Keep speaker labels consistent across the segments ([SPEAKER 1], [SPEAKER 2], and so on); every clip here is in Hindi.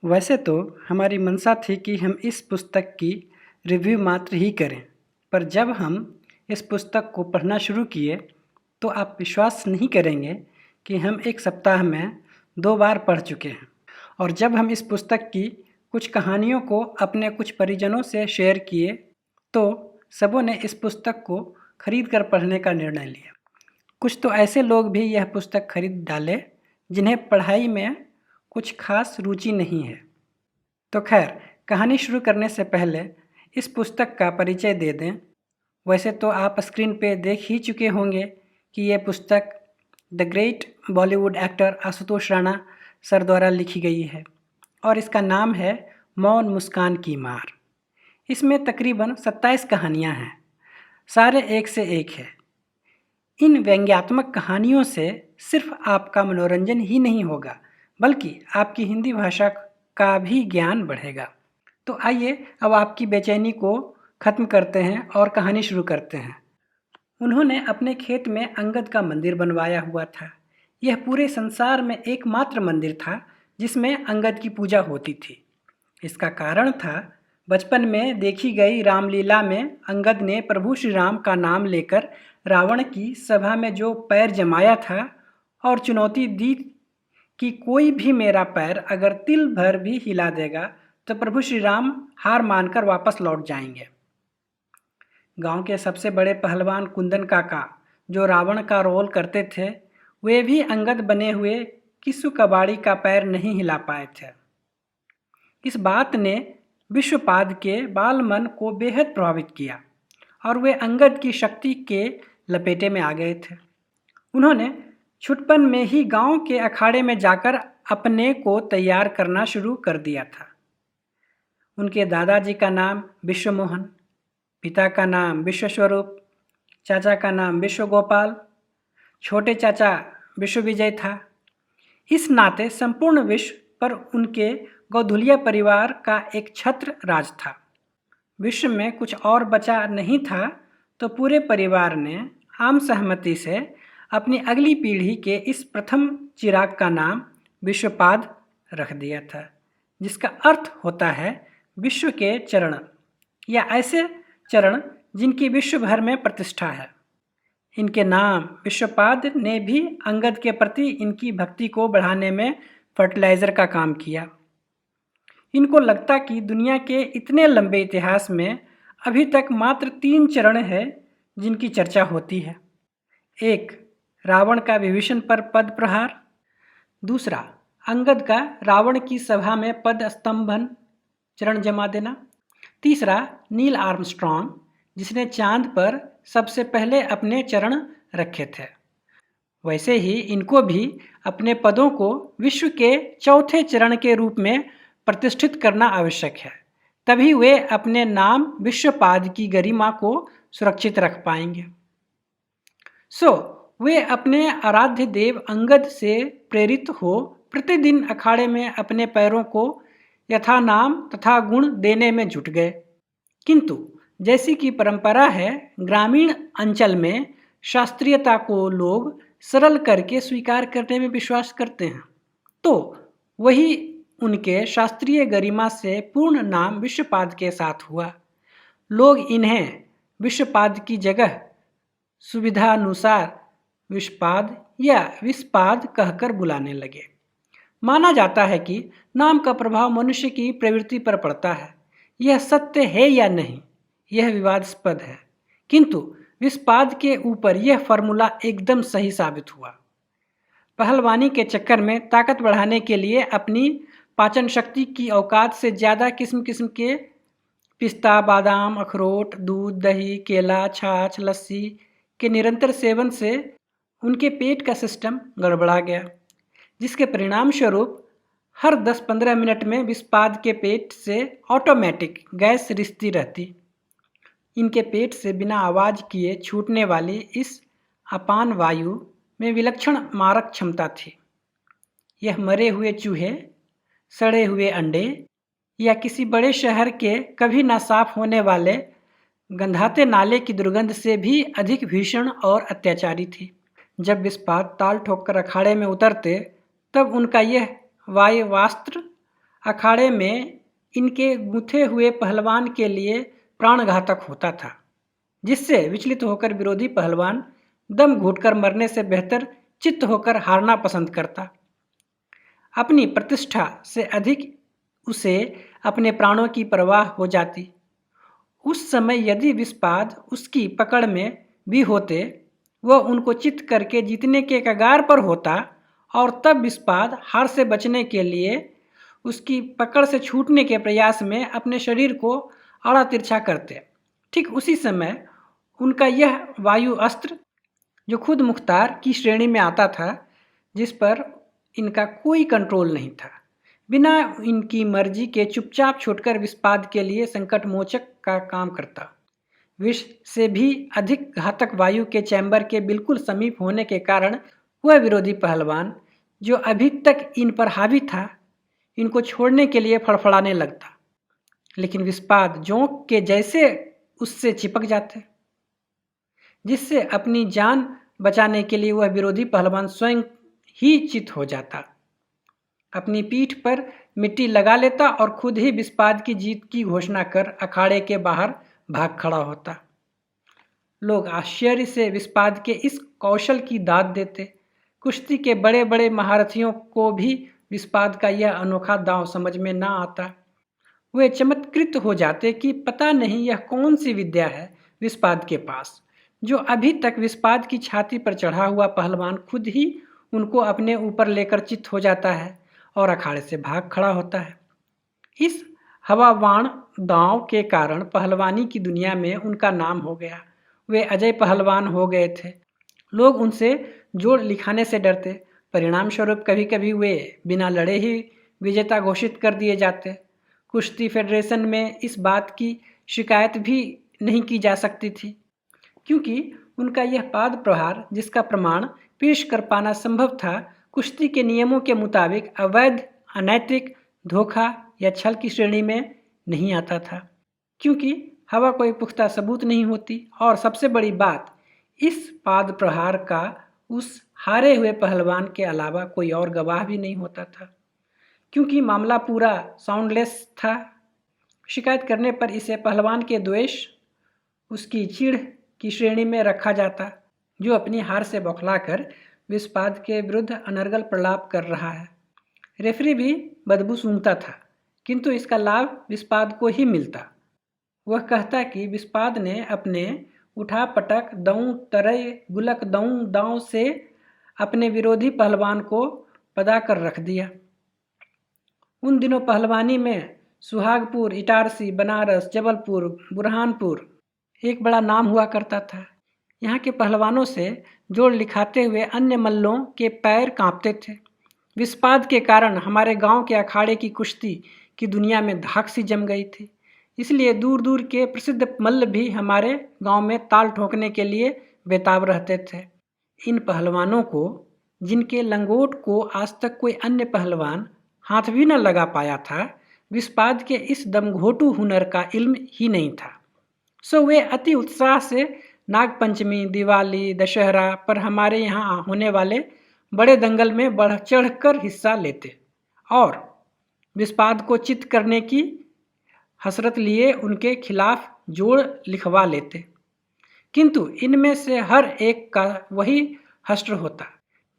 [SPEAKER 1] वैसे तो हमारी मंशा थी कि हम इस पुस्तक की रिव्यू मात्र ही करें, पर जब हम इस पुस्तक को पढ़ना शुरू किए तो आप विश्वास नहीं करेंगे कि हम एक सप्ताह में 2 बार पढ़ चुके हैं। और जब हम इस पुस्तक की कुछ कहानियों को अपने कुछ परिजनों से शेयर किए तो सबों ने इस पुस्तक को खरीद कर पढ़ने का निर्णय लिया। कुछ तो ऐसे लोग भी यह पुस्तक खरीद डाले जिन्हें पढ़ाई में कुछ खास रुचि नहीं है। तो खैर, कहानी शुरू करने से पहले इस पुस्तक का परिचय दे दें। वैसे तो आप स्क्रीन पे देख ही चुके होंगे कि ये पुस्तक the great Bollywood actor Ashutosh Rana sir द्वारा लिखी गई है और इसका नाम है मौन मुस्कान की मार। इसमें तकरीबन 27 कहानियाँ हैं, सारे एक से एक है। इन व्यंग्यात्मक कहानियों से सिर्फ आपका मनोरंजन ही नहीं होगा, बल्कि आपकी हिंदी भाषा का भी ज्ञान बढ़ेगा। तो आइए अब आपकी बेचैनी को ख़त्म करते हैं और कहानी शुरू करते हैं। उन्होंने अपने खेत में अंगद का मंदिर बनवाया हुआ था। यह पूरे संसार में एकमात्र मंदिर था जिसमें अंगद की पूजा होती थी। इसका कारण था बचपन में देखी गई रामलीला में अंगद ने प्रभु श्री राम का नाम लेकर रावण की सभा में जो पैर जमाया था और चुनौती दी कि कोई भी मेरा पैर अगर तिल भर भी हिला देगा तो प्रभु श्री राम हार मानकर वापस लौट जाएंगे। गांव के सबसे बड़े पहलवान कुंदन काका, जो रावण का रोल करते थे, वे भी अंगद बने हुए किस्सू कबाड़ी का पैर नहीं हिला पाए थे। इस बात ने विश्वपाद के बाल मन को बेहद प्रभावित किया और वे अंगद की शक्ति के लपेटे में आ गए थे। उन्होंने छुटपन में ही गांव के अखाड़े में जाकर अपने को तैयार करना शुरू कर दिया था। उनके दादाजी का नाम विश्वमोहन, पिता का नाम विश्वस्वरूप, चाचा का नाम विश्वगोपाल, छोटे चाचा विश्वविजय था। इस नाते संपूर्ण विश्व पर उनके गौधुलिया परिवार का एक छत्र राज था। विश्व में कुछ और बचा नहीं था तो पूरे परिवार ने आम सहमति से अपनी अगली पीढ़ी के इस प्रथम चिराग का नाम विश्वपाद रख दिया था, जिसका अर्थ होता है विश्व के चरण, या ऐसे चरण जिनकी विश्व भर में प्रतिष्ठा है। इनके नाम विश्वपाद ने भी अंगद के प्रति इनकी भक्ति को बढ़ाने में फर्टिलाइज़र का काम किया। इनको लगता कि दुनिया के इतने लंबे इतिहास में अभी तक मात्र 3 चरण है जिनकी चर्चा होती है। एक, रावण का विभीषण पर पद प्रहार। दूसरा, अंगद का रावण की सभा में पद स्तंभन, चरण जमा देना। तीसरा, नील आर्मस्ट्रॉन्ग, जिसने चांद पर सबसे पहले अपने चरण रखे थे। वैसे ही इनको भी अपने पदों को विश्व के चौथे चरण के रूप में प्रतिष्ठित करना आवश्यक है, तभी वे अपने नाम विश्वपाद की गरिमा को सुरक्षित रख पाएंगे। वे अपने आराध्य देव अंगद से प्रेरित हो प्रतिदिन अखाड़े में अपने पैरों को यथा नाम तथा गुण देने में जुट गए। किंतु जैसी कि परंपरा है, ग्रामीण अंचल में शास्त्रीयता को लोग सरल करके स्वीकार करने में विश्वास करते हैं, तो वही उनके शास्त्रीय गरिमा से पूर्ण नाम विश्वपाद के साथ हुआ। लोग इन्हें विश्वपाद की जगह सुविधानुसार विश्वपाद या विस्पाद कहकर बुलाने लगे। माना जाता है कि नाम का प्रभाव मनुष्य की प्रवृत्ति पर पड़ता है। यह सत्य है या नहीं, यह विवादास्पद है, किंतु विस्पाद के ऊपर यह फॉर्मूला एकदम सही साबित हुआ। पहलवानी के चक्कर में ताकत बढ़ाने के लिए अपनी पाचन शक्ति की औकात से ज़्यादा किस्म किस्म के पिस्ता, बादाम, अखरोट, दूध, दही, केला, छाछ, लस्सी के निरंतर सेवन से उनके पेट का सिस्टम गड़बड़ा गया, जिसके परिणाम स्वरूप हर 10-15 मिनट में विस्पाद के पेट से ऑटोमेटिक गैस रिसती रहती। इनके पेट से बिना आवाज़ किए छूटने वाली इस अपान वायु में विलक्षण मारक क्षमता थी। यह मरे हुए चूहे, सड़े हुए अंडे या किसी बड़े शहर के कभी ना साफ होने वाले गंधाते नाले की दुर्गंध से भी अधिक भीषण और अत्याचारी थी। जब विस्पाद ताल ठोककर अखाड़े में उतरते तब उनका यह वायवास्त्र अखाड़े में इनके गूंथे हुए पहलवान के लिए प्राणघातक होता था, जिससे विचलित होकर विरोधी पहलवान दम घुटकर मरने से बेहतर चित्त होकर हारना पसंद करता। अपनी प्रतिष्ठा से अधिक उसे अपने प्राणों की परवाह हो जाती। उस समय यदि विस्पाद उसकी पकड़ में भी होते, वह उनको चित करके जीतने के कगार पर होता और तब विस्पाद हार से बचने के लिए उसकी पकड़ से छूटने के प्रयास में अपने शरीर को आड़ा तिरछा करते। ठीक उसी समय उनका यह वायु अस्त्र, जो खुद मुख्तार की श्रेणी में आता था, जिस पर इनका कोई कंट्रोल नहीं था, बिना इनकी मर्जी के चुपचाप छूटकर विस्पाद के लिए संकट मोचक का काम करता। विष से भी अधिक घातक वायु के चैम्बर के बिल्कुल समीप होने के कारण वह विरोधी पहलवान, जो अभी तक इन पर हावी था, इनको छोड़ने के लिए फड़फड़ाने लगता, लेकिन विस्पाद जोंक के जैसे उससे चिपक जाते, जिससे अपनी जान बचाने के लिए वह विरोधी पहलवान स्वयं ही चित हो जाता, अपनी पीठ पर मिट्टी लगा लेता और खुद ही विस्पाद की जीत की घोषणा कर अखाड़े के बाहर भाग खड़ा होता। लोग आश्चर्य से विस्पाद के इस कौशल की दाद देते। कुश्ती के बड़े बड़े महारथियों को भी विस्पाद का यह अनोखा दांव समझ में ना आता। वे चमत्कृत हो जाते कि पता नहीं यह कौन सी विद्या है विस्पाद के पास, जो अभी तक विस्पाद की छाती पर चढ़ा हुआ पहलवान खुद ही उनको अपने ऊपर लेकर चित हो जाता है और अखाड़े से भाग खड़ा होता है। इस हवाबाण दांव के कारण पहलवानी की दुनिया में उनका नाम हो गया। वे अजय पहलवान हो गए थे। लोग उनसे जोड़ लिखाने से डरते। परिणाम स्वरूप कभी कभी वे बिना लड़े ही विजेता घोषित कर दिए जाते। कुश्ती फेडरेशन में इस बात की शिकायत भी नहीं की जा सकती थी, क्योंकि उनका यह पाद प्रहार, जिसका प्रमाण पेश कर पाना संभव था, कुश्ती के नियमों के मुताबिक अवैध, अनैतिक, धोखा या छल की श्रेणी में नहीं आता था, क्योंकि हवा कोई पुख्ता सबूत नहीं होती। और सबसे बड़ी बात, इस पाद प्रहार का उस हारे हुए पहलवान के अलावा कोई और गवाह भी नहीं होता था, क्योंकि मामला पूरा साउंडलेस था। शिकायत करने पर इसे पहलवान के द्वेष, उसकी चिढ़ की श्रेणी में रखा जाता, जो अपनी हार से बौखलाकर विस्पाद के विरुद्ध अनर्गल प्रलाप कर रहा है। रेफरी भी बदबू सूंघता था, किंतु इसका लाभ विस्पाद को ही मिलता। वह कहता कि विस्पाद ने अपने उठा पटक, दऊं तरय, गुलक दऊं दांव से अपने विरोधी पहलवान को पदा कर रख दिया। उन दिनों पहलवानी में सुहागपुर, इटारसी, बनारस, जबलपुर, बुरहानपुर एक बड़ा नाम हुआ करता था। यहाँ के पहलवानों से जोड़ लिखाते हुए अन्य मल्लों के पैर कांपते थे। विस्पाद के कारण हमारे गांव के अखाड़े की कुश्ती की दुनिया में धाक सी जम गई थी, इसलिए दूर दूर के प्रसिद्ध मल्ल भी हमारे गांव में ताल ठोकने के लिए बेताब रहते थे। इन पहलवानों को, जिनके लंगोट को आज तक कोई अन्य पहलवान हाथ भी न लगा पाया था, विस्पाद के इस दमघोटू हुनर का इल्म ही नहीं था। सो वे अति उत्साह से नागपंचमी, दिवाली, दशहरा पर हमारे यहाँ होने वाले बड़े दंगल में बढ़ चढ़ कर हिस्सा लेते और विस्पाद को चित करने की हसरत लिए उनके खिलाफ जोड़ लिखवा लेते, किंतु इनमें से हर एक का वही हश्र होता।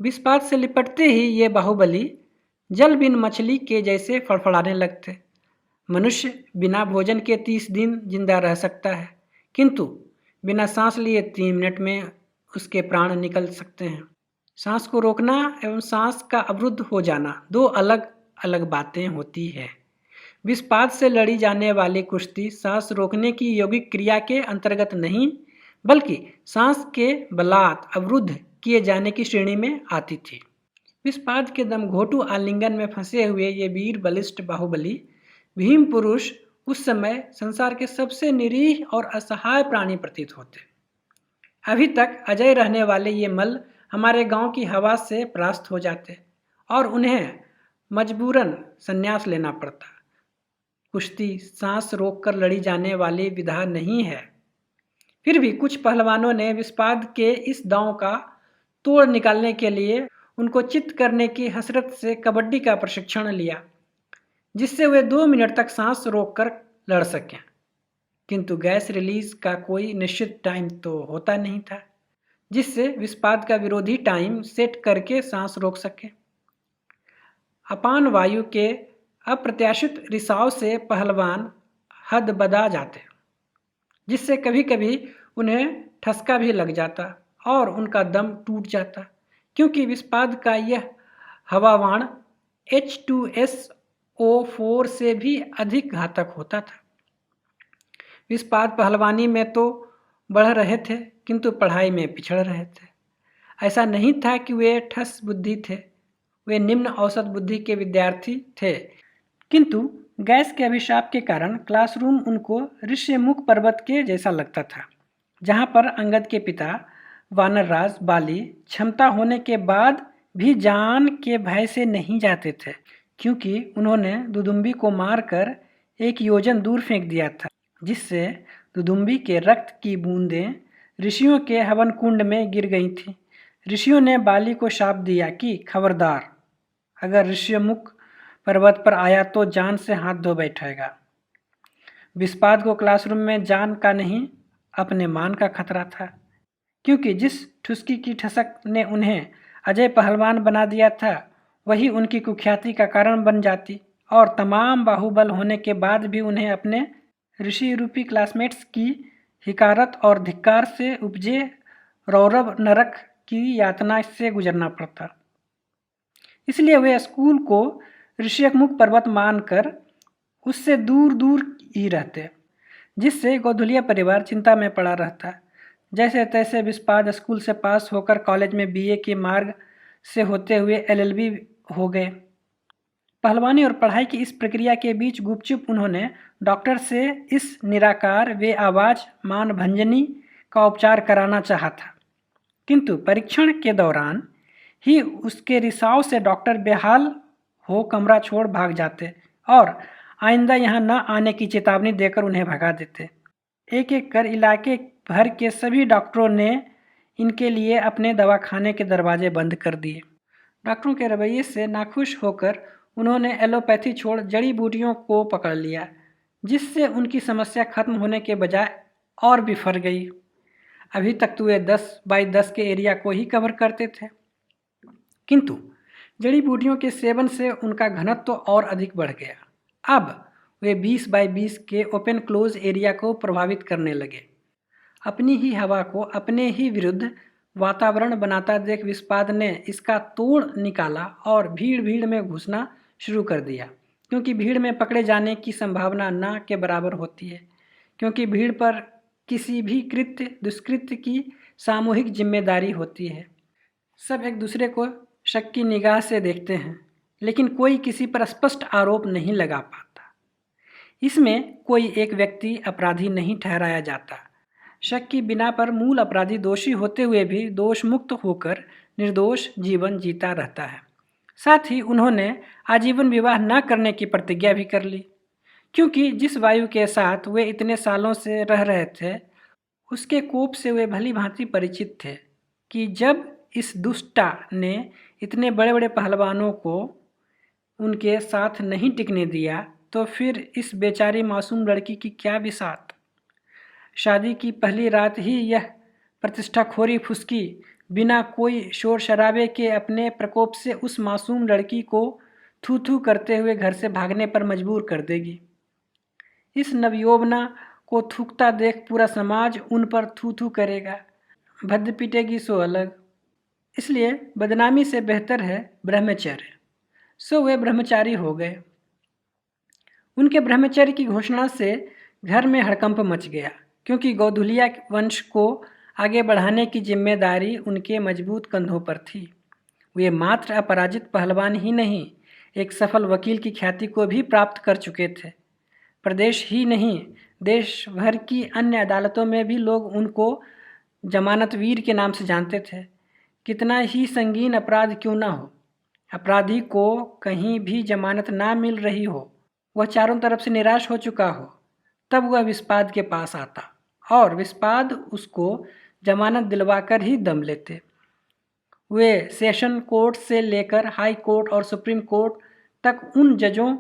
[SPEAKER 1] विस्पाद से लिपटते ही ये बाहुबली जल बिन मछली के जैसे फड़फड़ाने लगते। मनुष्य बिना भोजन के 30 दिन जिंदा रह सकता है, किंतु बिना सांस लिए 3 मिनट में उसके प्राण निकल सकते हैं। सांस को रोकना एवं सांस का अवरुद्ध हो जाना 2 अलग अलग बातें होती है। विस्पाद से लड़ी जाने वाली कुश्ती सांस रोकने की यौगिक क्रिया के अंतर्गत नहीं, बल्कि सांस के बलात् अवरुद्ध किए जाने की श्रेणी में आती थी। विस्पाद के दमघोटू आलिंगन में फंसे हुए ये वीर बलिष्ठ बाहुबली भीम पुरुष उस समय संसार के सबसे निरीह और असहाय प्राणी प्रतीत होते। अभी तक अजय रहने वाले ये मल्ल हमारे गांव की हवा से परास्त हो जाते और उन्हें मजबूरन संन्यास लेना पड़ता। कुश्ती सांस रोककर लड़ी जाने वाली विधा नहीं है। फिर भी कुछ पहलवानों ने विस्पाद के इस दांव का तोड़ निकालने के लिए उनको चित करने की हसरत से कबड्डी का प्रशिक्षण लिया, जिससे वे 2 मिनट तक सांस रोककर लड़ सकें। किंतु गैस रिलीज का कोई निश्चित टाइम तो होता नहीं था, जिससे विस्पाद का विरोधी टाइम सेट करके सांस रोक सके। अपान वायु के अप्रत्याशित रिसाव से पहलवान हदबदा जाते, जिससे कभी कभी उन्हें ठसका भी लग जाता और उनका दम टूट जाता, क्योंकि विस्पाद का यह हवावाण H2SO4 से भी अधिक घातक होता था। विस्पाद पहलवानी में तो बढ़ रहे थे, किंतु पढ़ाई में पिछड़ रहे थे। ऐसा नहीं था कि वे ठस बुद्धि थे, वे निम्न औसत बुद्धि के विद्यार्थी थे, किंतु गैस के अभिशाप के कारण क्लासरूम उनको ऋष्यमुख पर्वत के जैसा लगता था, जहाँ पर अंगद के पिता वानरराज बाली क्षमता होने के बाद भी जान के भय से नहीं जाते थे, क्योंकि उन्होंने दुदुम्बी को मारकर 1 योजन दूर फेंक दिया था, जिससे दुदुम्बी के रक्त की बूंदें ऋषियों के हवन कुंड में गिर गई थीं। ऋषियों ने बाली को शाप दिया कि खबरदार, अगर ऋष्यमुख पर्वत पर आया तो जान से हाथ धो बैठेगा। विस्पाद को क्लासरूम में जान का नहीं, अपने मान का खतरा था, क्योंकि जिस ठुसकी की ठसक ने उन्हें अजय पहलवान बना दिया था, वही उनकी कुख्याति का कारण बन जाती, और तमाम बाहुबल होने के बाद भी उन्हें अपने ऋषि रूपी क्लासमेट्स की हिकारत और धिक्कार से उपजे रौरव नरक की यातना से गुजरना पड़ता। इसलिए वे स्कूल को ऋष्यमुख पर्वत मानकर उससे दूर दूर ही रहते, जिससे गोधुलिया परिवार चिंता में पड़ा रहता। जैसे तैसे विस्पाद स्कूल से पास होकर कॉलेज में BA के मार्ग से होते हुए LLB हो गए। पहलवानी और पढ़ाई की इस प्रक्रिया के बीच गुपचुप उन्होंने डॉक्टर से इस निराकार वे आवाज मानभंजनी का उपचार कराना चाहा था, किंतु परीक्षण के दौरान ही उसके रिसाव से डॉक्टर बेहाल हो कमरा छोड़ भाग जाते और आइंदा यहाँ न आने की चेतावनी देकर उन्हें भगा देते। एक एक कर इलाके भर के सभी डॉक्टरों ने इनके लिए अपने दवाखाने के दरवाजे बंद कर दिए। डॉक्टरों के रवैये से नाखुश होकर उन्होंने एलोपैथी छोड़ जड़ी बूटियों को पकड़ लिया, जिससे उनकी समस्या खत्म होने के बजाय और बिफर गई। अभी तक तो वे 10 बाई 10 के एरिया को ही कवर करते थे, किंतु जड़ी बूटियों के सेवन से उनका घनत्व तो और अधिक बढ़ गया। अब वे 20 बाई 20 के ओपन क्लोज एरिया को प्रभावित करने लगे। अपनी ही हवा को अपने ही विरुद्ध वातावरण बनाता देख विस्पाद ने इसका तोड़ निकाला और भीड़ भीड़ में घुसना शुरू कर दिया, क्योंकि भीड़ में पकड़े जाने की संभावना न के बराबर होती है, क्योंकि भीड़ पर किसी भी कृत्य दुष्कृत्य की सामूहिक जिम्मेदारी होती है। सब एक दूसरे को शक की निगाह से देखते हैं, लेकिन कोई किसी पर स्पष्ट आरोप नहीं लगा पाता। इसमें कोई एक व्यक्ति अपराधी नहीं ठहराया जाता। शक की बिना पर मूल अपराधी दोषी होते हुए भी दोष मुक्त होकर निर्दोष जीवन जीता रहता है। साथ ही उन्होंने आजीवन विवाह न करने की प्रतिज्ञा भी कर ली, क्योंकि जिस वायु के साथ वे इतने सालों से रह रहे थे, उसके कोप से वे भली भांति परिचित थे कि जब इस दुष्टा ने इतने बड़े बड़े पहलवानों को उनके साथ नहीं टिकने दिया, तो फिर इस बेचारी मासूम लड़की की क्या बिसात। शादी की पहली रात ही यह प्रतिष्ठाखोरी फुसकी बिना कोई शोर शराबे के अपने प्रकोप से उस मासूम लड़की को थू थू करते हुए घर से भागने पर मजबूर कर देगी। इस नवयौवना को थूकता देख पूरा समाज उन पर थू थू करेगा, भद्द पीटेगी सो अलग। इसलिए बदनामी से बेहतर है ब्रह्मचर्य। सो वे ब्रह्मचारी हो गए। उनके ब्रह्मचर्य की घोषणा से घर में हड़कंप मच गया, क्योंकि गोधुलिया वंश को आगे बढ़ाने की जिम्मेदारी उनके मजबूत कंधों पर थी। वे मात्र अपराजित पहलवान ही नहीं, एक सफल वकील की ख्याति को भी प्राप्त कर चुके थे। प्रदेश ही नहीं, देश भर की अन्य अदालतों में भी लोग उनको जमानत वीर के नाम से जानते थे। कितना ही संगीन अपराध क्यों ना हो, अपराधी को कहीं भी जमानत ना मिल रही हो, वह चारों तरफ से निराश हो चुका हो, तब वह विस्पाद के पास आता और विस्पाद उसको जमानत दिलवाकर ही दम लेते। वे सेशन कोर्ट से लेकर हाई कोर्ट और सुप्रीम कोर्ट तक उन जजों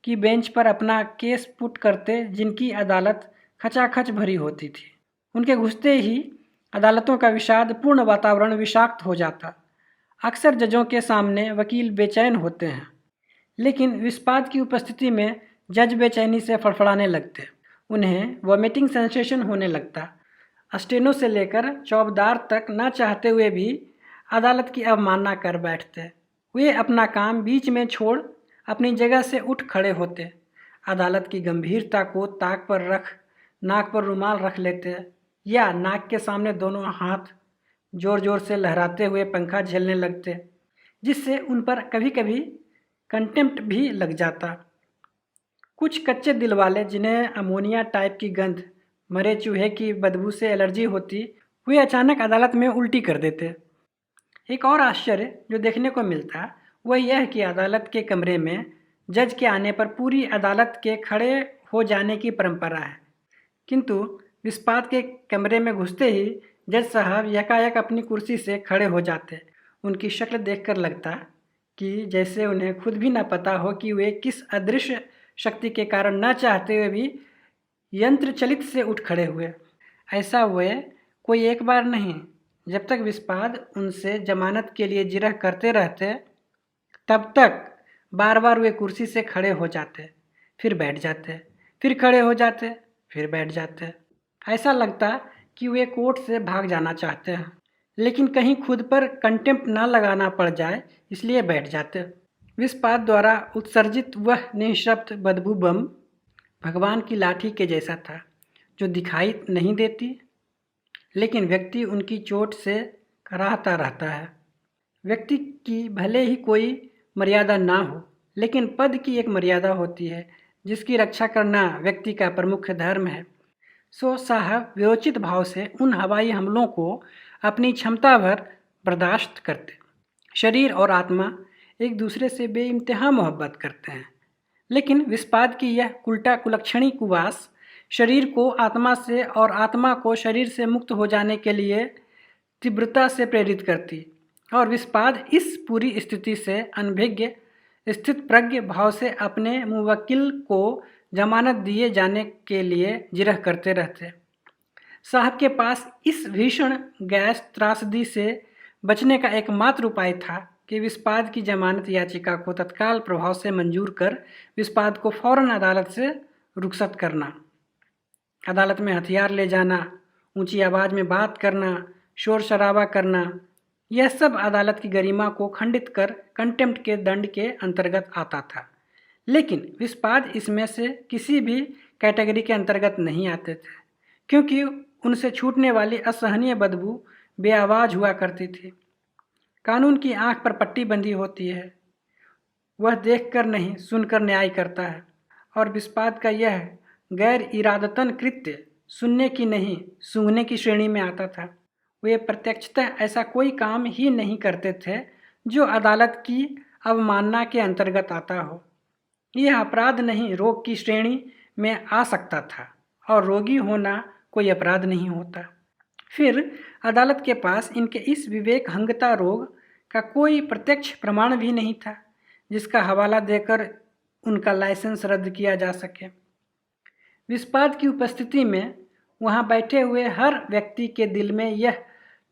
[SPEAKER 1] की बेंच पर अपना केस पुट करते जिनकी अदालत खचाखच भरी होती थी। उनके घुसते ही अदालतों का विषादपूर्ण वातावरण विषाक्त हो जाता। अक्सर जजों के सामने वकील बेचैन होते हैं, लेकिन विस्पाद की उपस्थिति में जज बेचैनी से फड़फड़ाने लगते। उन्हें वॉमिटिंग सेंसेशन होने लगता। स्टेनो से लेकर चौबदार तक न चाहते हुए भी अदालत की अवमानना कर बैठते। वे अपना काम बीच में छोड़ अपनी जगह से उठ खड़े होते। अदालत की गंभीरता को ताक पर रख नाक पर रुमाल रख लेते या नाक के सामने दोनों हाथ जोर जोर से लहराते हुए पंखा झेलने लगते, जिससे उन पर कभी कभी कंटेम्प्ट भी लग जाता। कुछ कच्चे दिल वाले जिन्हें अमोनिया टाइप की गंध, मरे चूहे की बदबू से एलर्जी होती, वे अचानक अदालत में उल्टी कर देते। एक और आश्चर्य जो देखने को मिलता वह यह कि अदालत के कमरे में जज के आने पर पूरी अदालत के खड़े हो जाने की परंपरा है, किंतु विस्पाद के कमरे में घुसते ही जज साहब यकायक अपनी कुर्सी से खड़े हो जाते। उनकी शक्ल देखकर लगता कि जैसे उन्हें खुद भी न पता हो कि वे किस अदृश्य शक्ति के कारण न चाहते हुए भी यंत्र चलित से उठ खड़े हुए। ऐसा वे कोई एक बार नहीं, जब तक विस्पाद उनसे जमानत के लिए जिरह करते रहते तब तक बार बार वे कुर्सी से खड़े हो जाते, फिर बैठ जाते, फिर खड़े हो जाते, फिर बैठ जाते। ऐसा लगता कि वे कोर्ट से भाग जाना चाहते हैं, लेकिन कहीं खुद पर कंटेम्प्ट ना लगाना पड़ जाए इसलिए बैठ जाते। विस्पाद द्वारा उत्सर्जित वह निःशब्द बदबू बम भगवान की लाठी के जैसा था, जो दिखाई नहीं देती, लेकिन व्यक्ति उनकी चोट से कराहता रहता है। व्यक्ति की भले ही कोई मर्यादा ना हो, लेकिन पद की एक मर्यादा होती है जिसकी रक्षा करना व्यक्ति का प्रमुख धर्म है। सो साहब व्योचित भाव से उन हवाई हमलों को अपनी क्षमता भर बर्दाश्त करते। शरीर और आत्मा एक दूसरे से बेइंतहा मोहब्बत करते हैं, लेकिन विस्पाद की यह उल्टा कुलक्षणी कुवास शरीर को आत्मा से और आत्मा को शरीर से मुक्त हो जाने के लिए तीव्रता से प्रेरित करती, और विस्पाद इस पूरी स्थिति से अनभिज्ञ स्थित प्रज्ञ भाव से अपने मुवक्किल को जमानत दिए जाने के लिए जिरह करते रहते। साहब के पास इस भीषण गैस त्रासदी से बचने का एकमात्र उपाय था कि विस्पाद की जमानत याचिका को तत्काल प्रभाव से मंजूर कर विस्पाद को फौरन अदालत से रुखसत करना। अदालत में हथियार ले जाना, ऊंची आवाज़ में बात करना, शोर शराबा करना, यह सब अदालत की गरिमा को खंडित कर कंटेम्प्ट के दंड के अंतर्गत आता था। लेकिन विस्पाद इसमें से किसी भी कैटेगरी के अंतर्गत नहीं आते थे, क्योंकि उनसे छूटने वाली असहनीय बदबू बेआवाज़ हुआ करती थी। कानून की आंख पर पट्टी बंधी होती है, वह देखकर नहीं सुनकर न्याय करता है, और विस्पाद का यह गैर इरादतन कृत्य सुनने की नहीं सूंघने की श्रेणी में आता था। वे प्रत्यक्षतः ऐसा कोई काम ही नहीं करते थे जो अदालत की अवमानना के अंतर्गत आता हो। यह अपराध नहीं रोग की श्रेणी में आ सकता था, और रोगी होना कोई अपराध नहीं होता। फिर अदालत के पास इनके इस विवेकहंगता रोग का कोई प्रत्यक्ष प्रमाण भी नहीं था जिसका हवाला देकर उनका लाइसेंस रद्द किया जा सके। विस्पाद की उपस्थिति में वहाँ बैठे हुए हर व्यक्ति के दिल में यह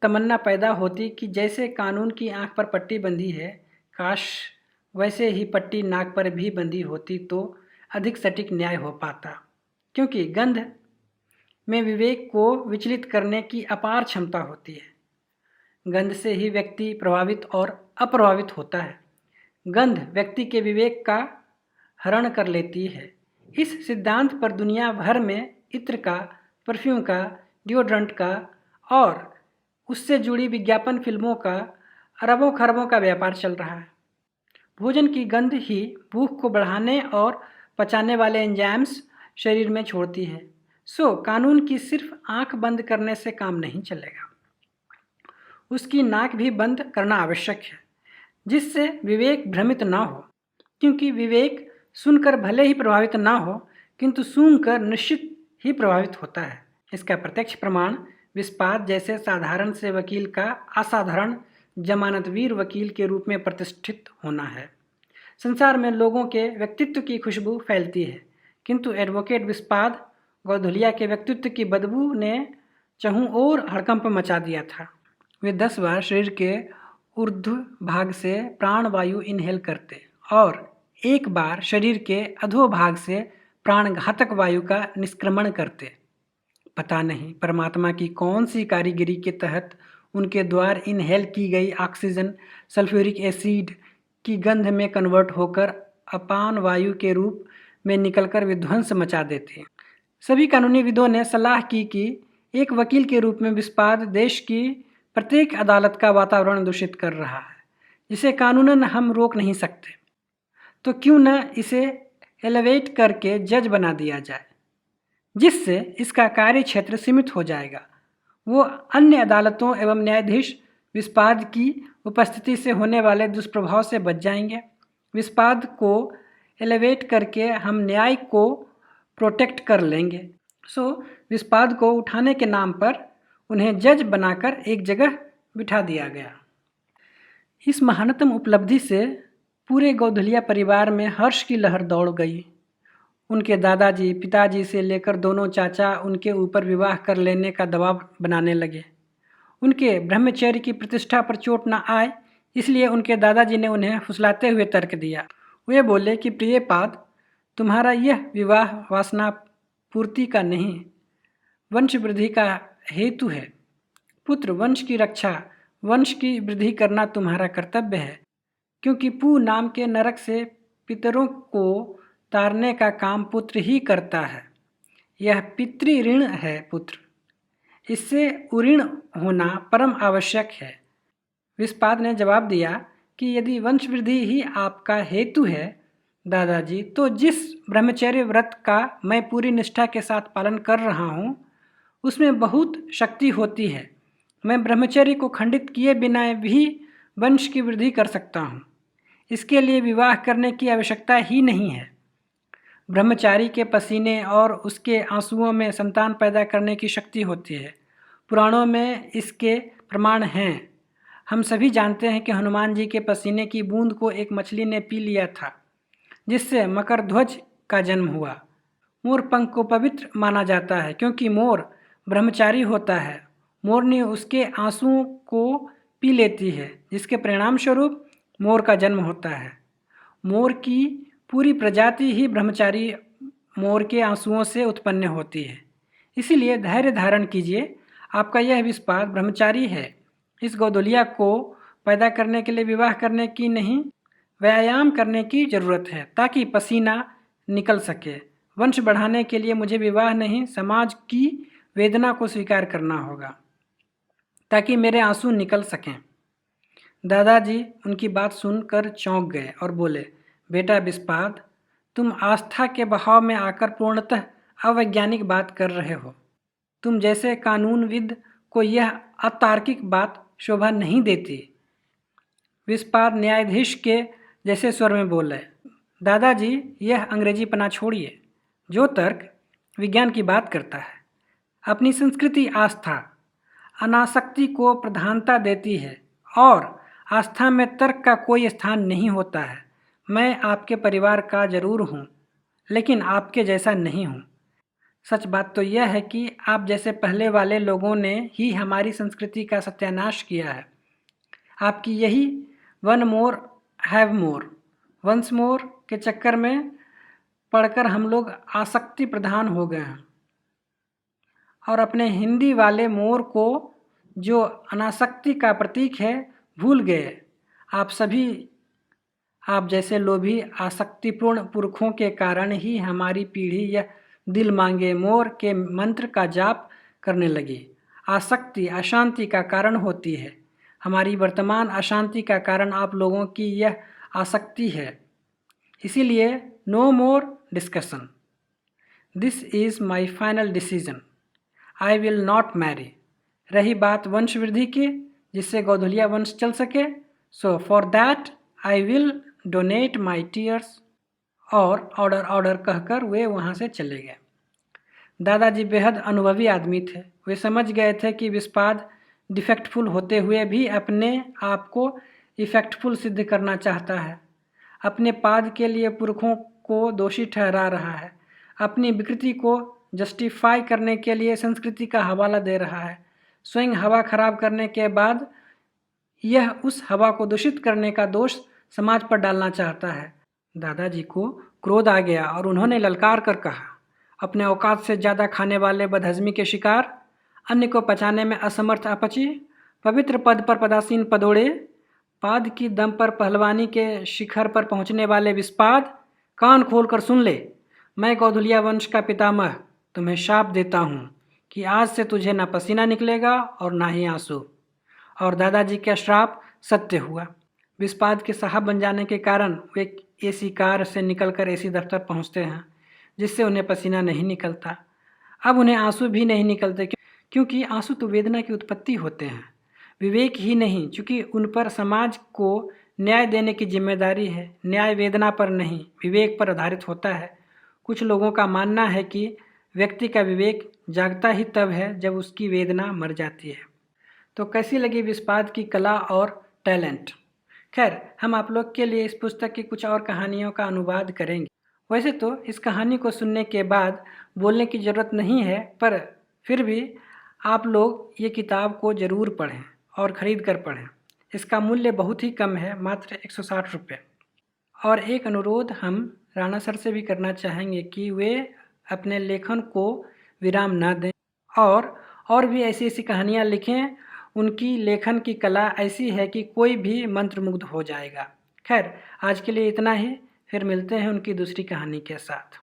[SPEAKER 1] तमन्ना पैदा होती कि जैसे कानून की आंख पर पट्टी बंधी है, काश वैसे ही पट्टी नाक पर भी बंधी होती तो अधिक सटीक न्याय हो पाता, क्योंकि गंध में विवेक को विचलित करने की अपार क्षमता होती है। गंध से ही व्यक्ति प्रभावित और अप्रभावित होता है। गंध व्यक्ति के विवेक का हरण कर लेती है। इस सिद्धांत पर दुनिया भर में इत्र का, परफ्यूम का, डिओड्रेंट का और उससे जुड़ी विज्ञापन फिल्मों का अरबों खरबों का व्यापार चल रहा है। भोजन की गंध ही भूख को बढ़ाने और पचाने वाले एंजाइम्स शरीर में छोड़ती है। सो कानून की सिर्फ आंख बंद करने से काम नहीं चलेगा, उसकी नाक भी बंद करना आवश्यक है, जिससे विवेक भ्रमित ना हो, क्योंकि विवेक सुनकर भले ही प्रभावित ना हो, किंतु सूंघकर निश्चित ही प्रभावित होता है। इसका प्रत्यक्ष प्रमाण विस्पाद जैसे साधारण से वकील का असाधारण जमानतवीर वकील के रूप में प्रतिष्ठित होना है। संसार में लोगों के व्यक्तित्व की खुशबू फैलती है, किंतु एडवोकेट विस्पाद गौधुलिया के व्यक्तित्व की बदबू ने चहु ओर हड़कंप मचा दिया था। वे 10 बार शरीर के ऊर्ध्व भाग से प्राण वायु इनहेल करते और 1 बार शरीर के अधो भाग से प्राण घातक वायु का निष्क्रमण करते। पता नहीं परमात्मा की कौन सी कारीगरी के तहत उनके द्वार इनहेल की गई ऑक्सीजन सल्फ्यूरिक एसिड की गंध में कन्वर्ट होकर अपान वायु के रूप में निकलकर विध्वंस मचा देते। सभी कानूनी विदों ने सलाह की कि एक वकील के रूप में विस्पाद देश की प्रत्येक अदालत का वातावरण दूषित कर रहा है, जिसे कानूनन हम रोक नहीं सकते। तो क्यों न इसे एलिवेट करके जज बना दिया जाए, जिससे इसका कार्य क्षेत्र सीमित हो जाएगा। वो अन्य अदालतों एवं न्यायाधीश विस्पाद की उपस्थिति से होने वाले दुष्प्रभाव से बच जाएंगे। विस्पाद को एलिवेट करके हम न्याय को प्रोटेक्ट कर लेंगे। सो विस्पाद को उठाने के नाम पर उन्हें जज बनाकर एक जगह बिठा दिया गया। इस महानतम उपलब्धि से पूरे गौधुलिया परिवार में हर्ष की लहर दौड़ गई। उनके दादाजी, पिताजी से लेकर दोनों चाचा उनके ऊपर विवाह कर लेने का दबाव बनाने लगे। उनके ब्रह्मचर्य की प्रतिष्ठा पर चोट न आए, इसलिए उनके दादाजी ने उन्हें फुसलाते हुए तर्क दिया। वे बोले कि प्रियपाद, तुम्हारा यह विवाह वासना पूर्ति का नहीं, वंश वृद्धि का हेतु है। पुत्र वंश की रक्षा, वंश की वृद्धि करना तुम्हारा कर्तव्य है, क्योंकि पू नाम के नरक से पितरों को तारने का काम पुत्र ही करता है। यह पितृ ऋण है पुत्र, इससे उऋण होना परम आवश्यक है। विस्पाद ने जवाब दिया कि यदि वंशवृद्धि ही आपका हेतु है दादाजी, तो जिस ब्रह्मचर्य व्रत का मैं पूरी निष्ठा के साथ पालन कर रहा हूँ, उसमें बहुत शक्ति होती है। मैं ब्रह्मचर्य को खंडित किए बिना भी वंश की वृद्धि कर सकता हूँ। इसके लिए विवाह करने की आवश्यकता ही नहीं है। ब्रह्मचारी के पसीने और उसके आंसुओं में संतान पैदा करने की शक्ति होती है। पुराणों में इसके प्रमाण हैं। हम सभी जानते हैं कि हनुमान जी के पसीने की बूंद को एक मछली ने पी लिया था, जिससे मकर ध्वज का जन्म हुआ। मोर पंख को पवित्र माना जाता है, क्योंकि मोर ब्रह्मचारी होता है। मोरनी उसके आंसुओं को पी लेती है, जिसके परिणाम स्वरूप मोर का जन्म होता है। मोर की पूरी प्रजाति ही ब्रह्मचारी मोर के आंसुओं से उत्पन्न होती है। इसीलिए धैर्य धारण कीजिए, आपका यह विस्पाद ब्रह्मचारी है। इस गौधुलिया को पैदा करने के लिए विवाह करने की नहीं, व्यायाम करने की जरूरत है, ताकि पसीना निकल सके। वंश बढ़ाने के लिए मुझे विवाह नहीं, समाज की वेदना को स्वीकार करना होगा, ताकि मेरे आंसू निकल सकें। दादाजी उनकी बात सुनकर चौंक गए और बोले, बेटा विस्पाद, तुम आस्था के बहाव में आकर पूर्णतः अवैज्ञानिक बात कर रहे हो। तुम जैसे कानूनविद को यह अतार्किक बात शोभा नहीं देती। विस्पाद न्यायाधीश के जैसे स्वर में बोले, दादाजी, यह अंग्रेजी पना छोड़िए। जो तर्क विज्ञान की बात करता है, अपनी संस्कृति आस्था अनासक्ति को प्रधानता देती है और आस्था में तर्क का कोई स्थान नहीं होता है। मैं आपके परिवार का जरूर हूँ, लेकिन आपके जैसा नहीं हूँ। सच बात तो यह है कि आप जैसे पहले वाले लोगों ने ही हमारी संस्कृति का सत्यानाश किया है। आपकी यही one more have more, once more के चक्कर में पढ़कर हम लोग आसक्ति प्रधान हो गए हैं और अपने हिंदी वाले मोर को, जो अनासक्ति का प्रतीक है, भूल गए। आप जैसे लोभी आसक्तिपूर्ण पुरखों के कारण ही हमारी पीढ़ी यह दिल मांगे मोर के मंत्र का जाप करने लगी। आसक्ति अशांति का कारण होती है। हमारी वर्तमान अशांति का कारण आप लोगों की यह आसक्ति है। इसीलिए no more discussion. This is my final decision. I will not marry. रही बात वंश वृद्धि की, जिससे गौधुलिया वंश चल सके, so for that I will donate my tears. और ऑर्डर कहकर वे वहाँ से चले गए। दादाजी बेहद अनुभवी आदमी थे। वे समझ गए थे कि विस्पाद डिफेक्टफुल होते हुए भी अपने आप को इफेक्टफुल सिद्ध करना चाहता है। अपने पाद के लिए पुरखों को दोषी ठहरा रहा है, अपनी विकृति को जस्टिफाई करने के लिए संस्कृति का हवाला दे रहा है, स्वयं हवा खराब करने के बाद यह उस हवा को दूषित करने का दोष समाज पर डालना चाहता है। दादाजी को क्रोध आ गया और उन्होंने ललकार कर कहा, अपने औकात से ज़्यादा खाने वाले बदहजमी के शिकार, अन्य को पचाने में असमर्थ अपची, पवित्र पद पर पदासीन पदोड़े, पाद की दम पर पहलवानी के शिखर पर पहुंचने वाले विस्पाद, कान खोलकर सुन ले, मैं गौधुलिया वंश का पितामह तुम्हें शाप देता हूँ कि आज से तुझे ना पसीना निकलेगा और ना ही आंसू। और दादाजी का श्राप सत्य हुआ। विस्पाद के साहब बन जाने के कारण वे एसी कार से निकलकर एसी दफ्तर पहुँचते हैं, जिससे उन्हें पसीना नहीं निकलता। अब उन्हें आंसू भी नहीं निकलते, क्योंकि आंसू तो वेदना की उत्पत्ति होते हैं, विवेक ही नहीं, क्योंकि उन पर समाज को न्याय देने की जिम्मेदारी है। न्याय वेदना पर नहीं, विवेक पर आधारित होता है। कुछ लोगों का मानना है कि व्यक्ति का विवेक जागता ही तब है जब उसकी वेदना मर जाती है। तो कैसी लगी विस्पाद की कला और टैलेंट? खैर, हम आप लोग के लिए इस पुस्तक की कुछ और कहानियों का अनुवाद करेंगे। वैसे तो इस कहानी को सुनने के बाद बोलने की ज़रूरत नहीं है, पर फिर भी आप लोग ये किताब को ज़रूर पढ़ें और ख़रीद कर पढ़ें। इसका मूल्य बहुत ही कम है, मात्र 160 रुपये। और एक अनुरोध हम राणा सर से भी करना चाहेंगे कि वे अपने लेखन को विराम ना दें और भी ऐसी ऐसी कहानियाँ लिखें। उनकी लेखन की कला ऐसी है कि कोई भी मंत्रमुग्ध हो जाएगा। खैर, आज के लिए इतना ही, फिर मिलते हैं उनकी दूसरी कहानी के साथ।